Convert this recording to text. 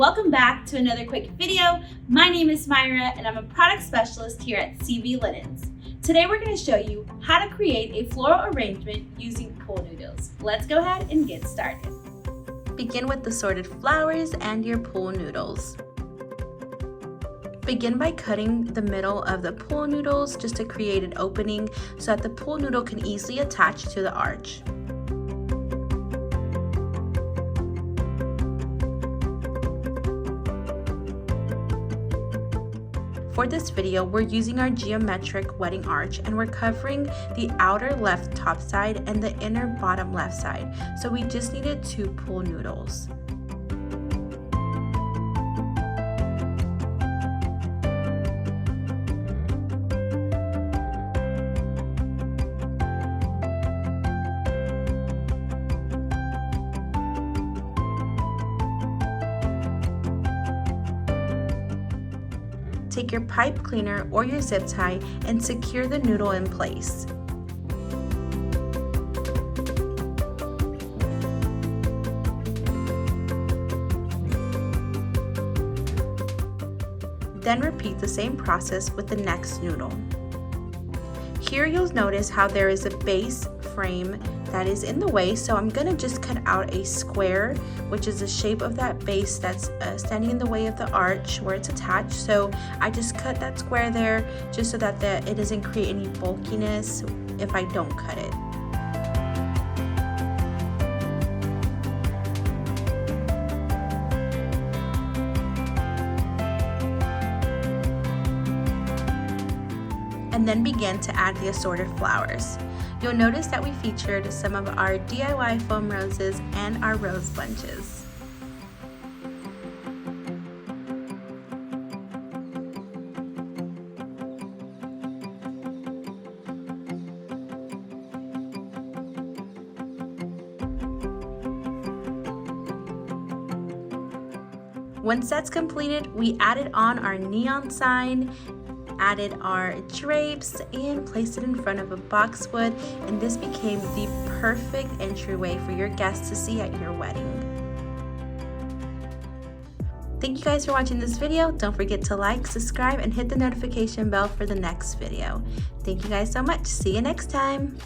welcome back to another quick video. My name is Myra and I'm a product specialist here at CV Linens. Today we're going to show you how to create a floral arrangement using pool noodles. Let's go ahead and get started. Begin with the sorted flowers and your pool noodles. Begin by cutting the middle of the pool noodles just to create an opening so that the pool noodle can easily attach to the arch. For this video, we're using our geometric wedding arch and we're covering the outer left top side and the inner bottom left side. So we just needed 2 pool noodles. Take your pipe cleaner or your zip tie and secure the noodle in place. Then repeat the same process with the next noodle. Here you'll notice how there is a base frame that is in the way, so I'm gonna just cut out a square, which is the shape of that base that's standing in the way of the arch where it's attached. So I just cut that square there just so that it doesn't create any bulkiness if I don't cut it. And then begin to add the assorted flowers. You'll notice that we featured some of our DIY foam roses and our rose bunches. Once that's completed, we added on our neon sign, added our drapes, and placed it in front of a boxwood, and this became the perfect entryway for your guests to see at your wedding. Thank you guys for watching this video. Don't forget to like, subscribe, and hit the notification bell for the next video. Thank you guys so much. See you next time.